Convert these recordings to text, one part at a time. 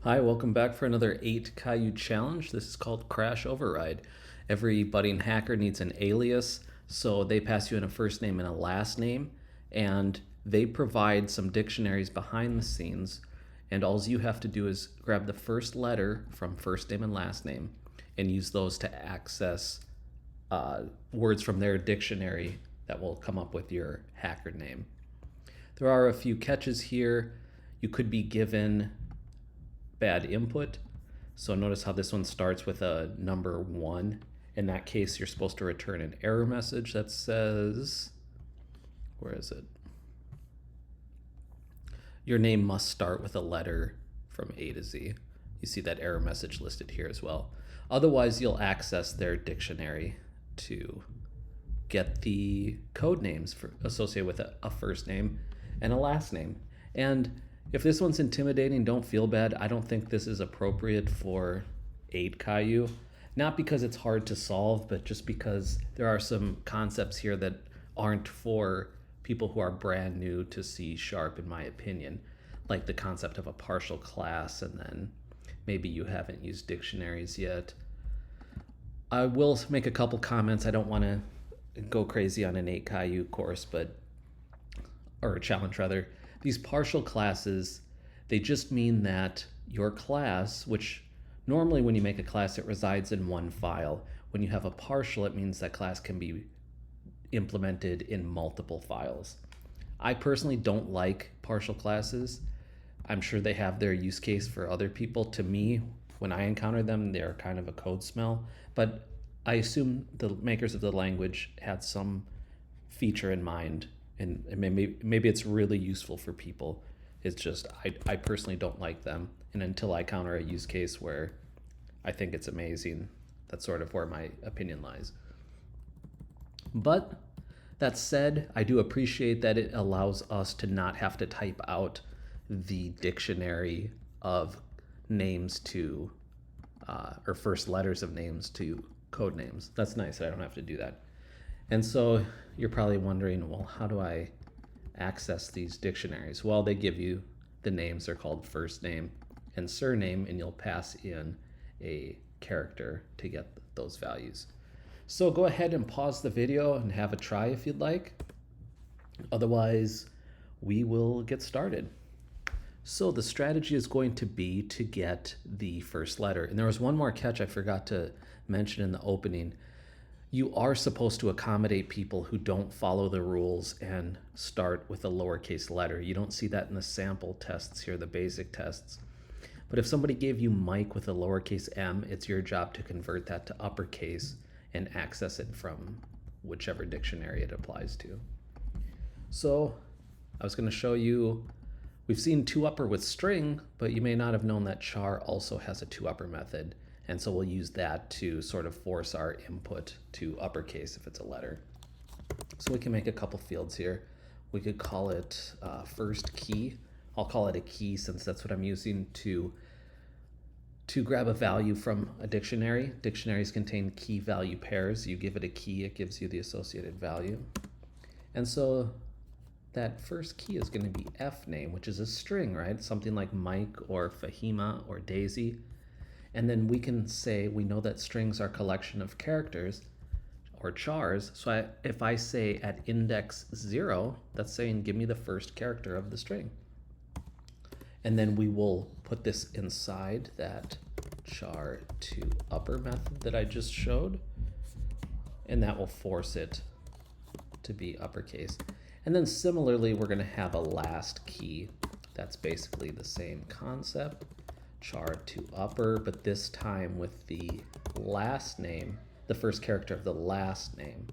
Hi, welcome back for another 8 Caillou challenge. This is called Crash Override. Every budding hacker needs an alias, so they pass you in a first name and a last name, and they provide some dictionaries behind the scenes, and all you have to do is grab the first letter from first name and last name and use those to access words from their dictionary that will come up with your hacker name. There are a few catches here. You could be given bad input. So notice how this one starts with a number 1. In that case, you're supposed to return an error message that says, where is it? Your name must start with a letter from A to Z. You see that error message listed here as well. Otherwise, you'll access their dictionary to get the code names associated with a first name and a last name. And if this one's intimidating, don't feel bad. I don't think this is appropriate for 8 Caillou. Not because it's hard to solve, but just because there are some concepts here that aren't for people who are brand new to C#, in my opinion. Like the concept of a partial class, and then maybe you haven't used dictionaries yet. I will make a couple comments. I don't want to go crazy on an 8 Caillou course, or a challenge rather. These partial classes, they just mean that your class, which normally when you make a class, it resides in one file. When you have a partial, it means that class can be implemented in multiple files. I personally don't like partial classes. I'm sure they have their use case for other people. To me, when I encounter them, they're kind of a code smell. But I assume the makers of the language had some feature in mind, and maybe it's really useful for people. It's just I personally don't like them, and until I counter a use case where I think it's amazing, that's sort of where my opinion lies. But that said, I do appreciate that it allows us to not have to type out the dictionary of names to or first letters of names to code names. That's nice. I don't have to do that. And so you're probably wondering, well, how do I access these dictionaries? Well, they give you the names. They're called first name and surname, and you'll pass in a character to get those values. So go ahead and pause the video and have a try if you'd like. Otherwise, we will get started. So the strategy is going to be to get the first letter. And there was one more catch I forgot to mention in the opening. You are supposed to accommodate people who don't follow the rules and start with a lowercase letter. You don't see that in the sample tests here, the basic tests. But if somebody gave you Mike with a lowercase m, it's your job to convert that to uppercase and access it from whichever dictionary it applies to. So I was going to show you, we've seen 2-upper with string, but you may not have known that char also has a 2-upper method. And so we'll use that to sort of force our input to uppercase if it's a letter. So we can make a couple fields here. We could call it first key. I'll call it a key since that's what I'm using to grab a value from a dictionary. Dictionaries contain key value pairs. You give it a key, it gives you the associated value. And so that first key is going to be F name, which is a string, right? Something like Mike or Fahima or Daisy. And then we can say, we know that strings are a collection of characters or chars. So if I say at index 0, that's saying give me the first character of the string. And then we will put this inside that char to upper method that I just showed. And that will force it to be uppercase. And then similarly, we're going to have a last key. That's basically the same concept. Char to upper, but this time with the last name, the first character of the last name.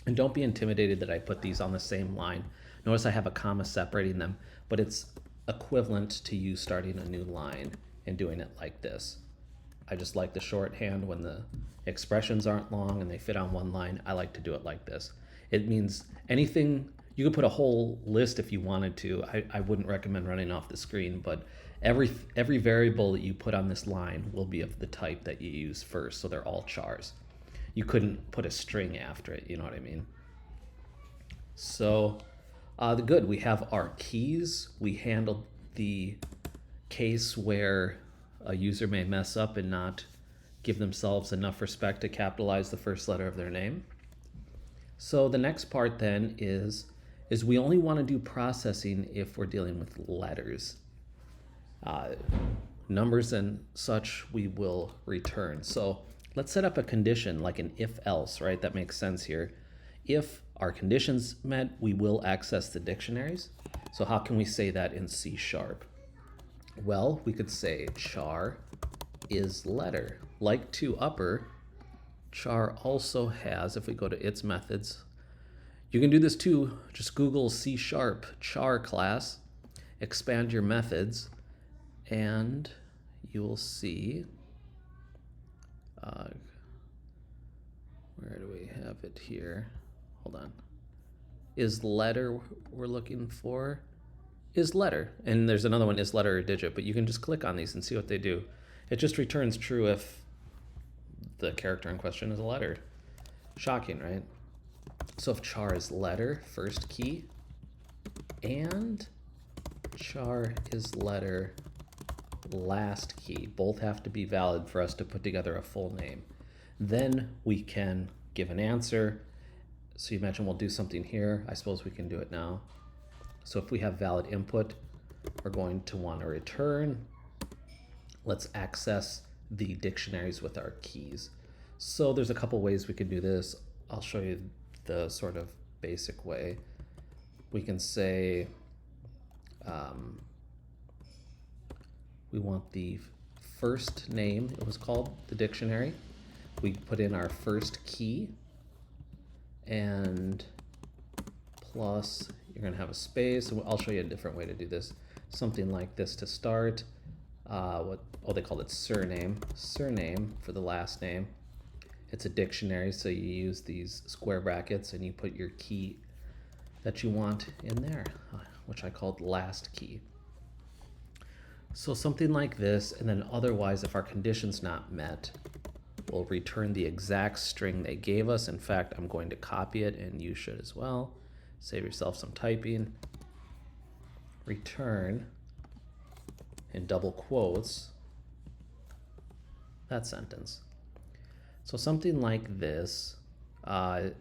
And don't be intimidated that I put these on the same line. Notice I have a comma separating them, but it's equivalent to you starting a new line and doing it like this. I just like the shorthand when the expressions aren't long and they fit on one line. I like to do it like this. It means anything, you could put a whole list if you wanted to. I wouldn't recommend running off the screen, but every variable that you put on this line will be of the type that you use first, so they're all chars. You couldn't put a string after it, you know what I mean? So good, we have our keys. We handled the case where a user may mess up and not give themselves enough respect to capitalize the first letter of their name. So the next part then is we only want to do processing if we're dealing with letters. Numbers and such we will return. So let's set up a condition like an if-else, right? That makes sense here. If our conditions met, we will access the dictionaries. So how can we say that in C#? Well, we could say char is letter. Like to upper, char also has, if we go to its methods, you can do this too. Just Google C# char class, expand your methods, and you will see, where do we have it here? Hold on. Is letter we're looking for? Is letter. And there's another one, is letter or digit, but you can just click on these and see what they do. It just returns true if the character in question is a letter. Shocking, right? So if char is letter, first key, and char is letter, last key, both have to be valid for us to put together a full name. Then we can give an answer. So you imagine we'll do something here. I suppose we can do it now. So if we have valid input, we're going to want to return. Let's access the dictionaries with our keys. So there's a couple ways we could do this. I'll show you the sort of basic way. We can say we want the first name, it was called the dictionary. We put in our first key and plus, you're going to have a space. I'll show you a different way to do this. Something like this to start. They called it surname. Surname for the last name. It's a dictionary, so you use these square brackets and you put your key that you want in there, which I called last key. So something like this, and then otherwise, if our condition's not met, we'll return the exact string they gave us. In fact, I'm going to copy it, and you should as well. Save yourself some typing. Return, in double quotes, that sentence. So something like this. I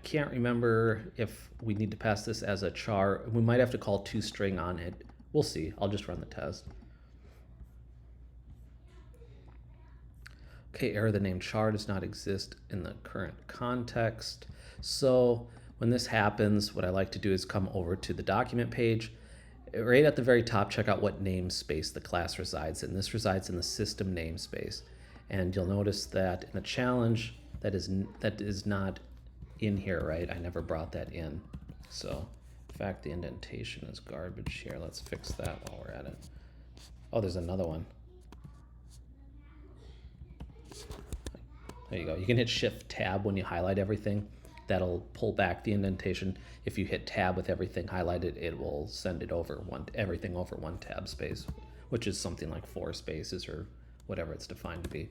can't remember if we need to pass this as a char. We might have to call toString on it. We'll see. I'll just run the test. Okay, error, the name char does not exist in the current context. So when this happens, what I like to do is come over to the document page. Right at the very top, check out what namespace the class resides in. This resides in the system namespace. And you'll notice that in the challenge, that is not in here, right? I never brought that in. So in fact, the indentation is garbage here. Let's fix that while we're at it. Oh, there's another one. There you go. You can hit Shift Tab when you highlight everything. That'll pull back the indentation. If you hit Tab with everything highlighted, it will send it over everything over one tab space, which is something like 4 spaces or whatever it's defined to be.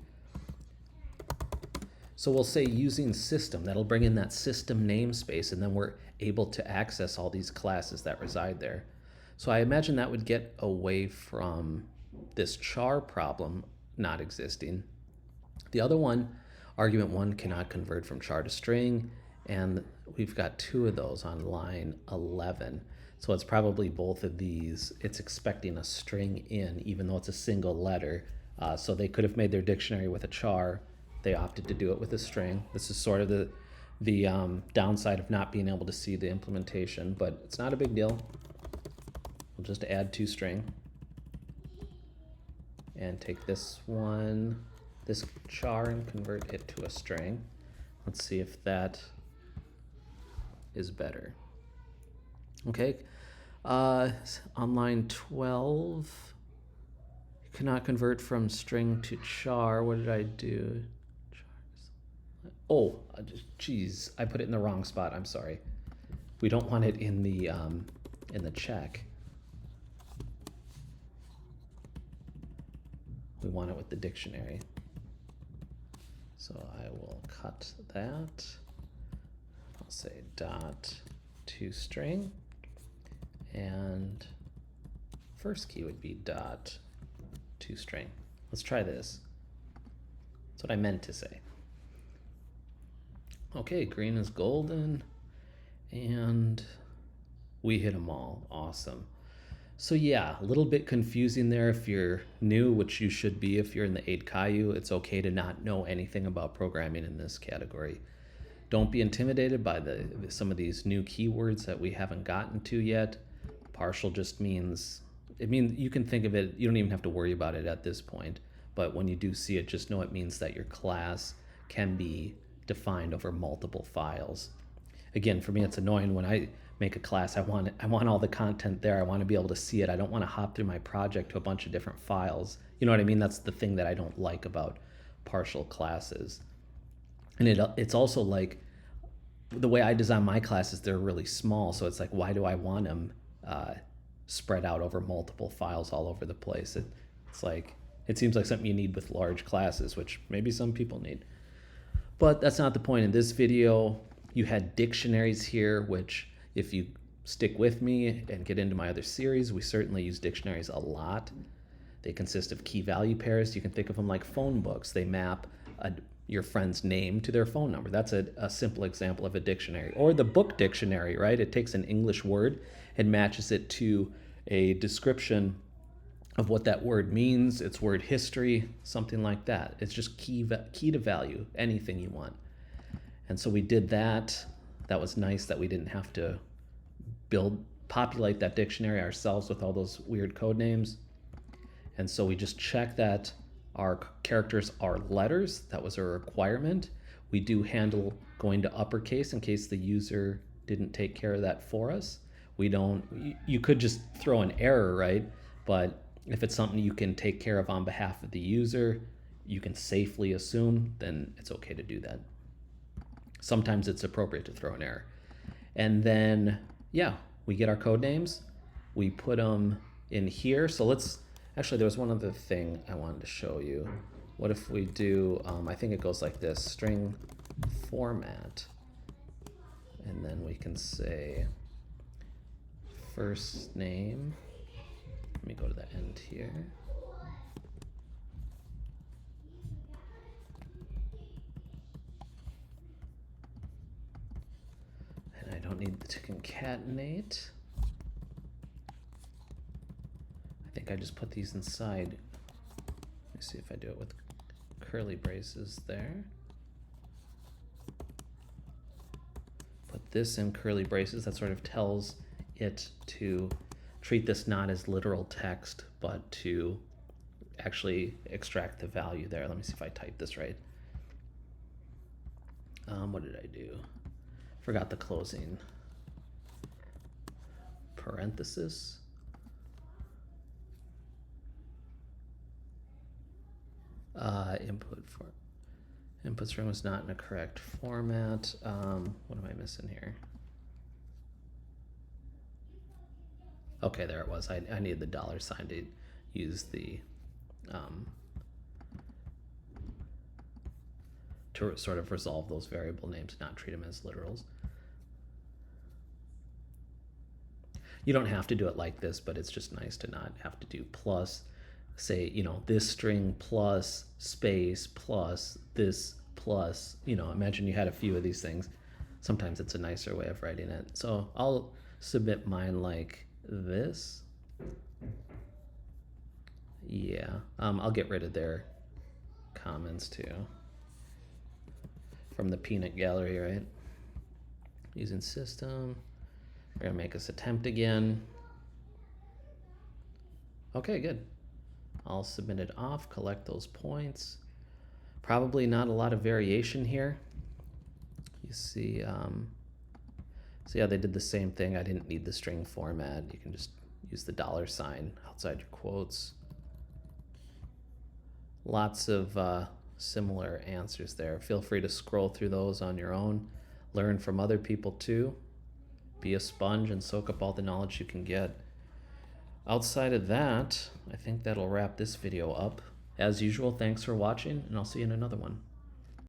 So we'll say using system. That'll bring in that system namespace, and then we're able to access all these classes that reside there. So I imagine that would get away from this char problem not existing. The other one, argument 1 cannot convert from char to string, and we've got 2 of those on line 11. So it's probably both of these. It's expecting a string in, even though it's a single letter. So they could have made their dictionary with a char. They opted to do it with a string. This is sort of the downside of not being able to see the implementation, but it's not a big deal. We'll just add toString and take this one, this char, and convert it to a string. Let's see if that is better. Okay, on line 12, you cannot convert from string to char. What did I do? Oh, geez, I put it in the wrong spot. I'm sorry. We don't want it in the check. We want it with the dictionary. So I will cut that. I'll say dot toString and first key would be dot toString. Let's try this. That's what I meant to say. Okay, green is golden, and we hit them all. Awesome. So yeah, a little bit confusing there if you're new, which you should be if you're in the 8 Caillou. It's okay to not know anything about programming in this category. Don't be intimidated by some of these new keywords that we haven't gotten to yet. Partial just means, you can think of it, you don't even have to worry about it at this point, but when you do see it, just know it means that your class can be defined over multiple files. Again, for me, it's annoying when I make a class. I want all the content there. I want to be able to see it. I don't want to hop through my project to a bunch of different files. You know what I mean? That's the thing that I don't like about partial classes. And it's also like the way I design my classes, they're really small. So it's like, why do I want them spread out over multiple files all over the place? It's like, it seems like something you need with large classes, which maybe some people need. But that's not the point. In this video, you had dictionaries here, which if you stick with me and get into my other series, we certainly use dictionaries a lot. They consist of key value pairs. You can think of them like phone books. They map your friend's name to their phone number. That's a simple example of a dictionary. Or the book dictionary, right? It takes an English word and matches it to a description of what that word means, its word history, something like that. It's just key to value, anything you want. And so we did that. That was nice that we didn't have to populate that dictionary ourselves with all those weird code names. And so we just check that our characters are letters. That was a requirement. We do handle going to uppercase in case the user didn't take care of that for us. You could just throw an error, right? But if it's something you can take care of on behalf of the user, you can safely assume, then it's okay to do that. Sometimes it's appropriate to throw an error. And then, yeah, we get our code names. We put them in here. So actually, there was one other thing I wanted to show you. What if we do, I think it goes like this, string format. And then we can say first name. Let me go to the end here. And I don't need to concatenate. I think I just put these inside. Let me see if I do it with curly braces there. Put this in curly braces. That sort of tells it to treat this not as literal text, but to actually extract the value there. Let me see if I type this right. What did I do? Forgot the closing parenthesis. Input string was not in a correct format. What am I missing here? Okay, there it was. I needed the $sign to use the to sort of resolve those variable names, not treat them as literals. You don't have to do it like this, but it's just nice to not have to do plus, say, this string plus space plus this plus, imagine you had a few of these things. Sometimes it's a nicer way of writing it. So I'll submit mine like this. Yeah, I'll get rid of their comments too from the peanut gallery, right? Using system. We're gonna make this attempt again. Okay, good. I'll submit it off, collect those points. Probably not a lot of variation here. You see, so yeah, they did the same thing. I didn't need the string format. You can just use the $sign outside your quotes. Lots of similar answers there. Feel free to scroll through those on your own. Learn from other people too. Be a sponge and soak up all the knowledge you can get. Outside of that, I think that'll wrap this video up. As usual, thanks for watching, and I'll see you in another one.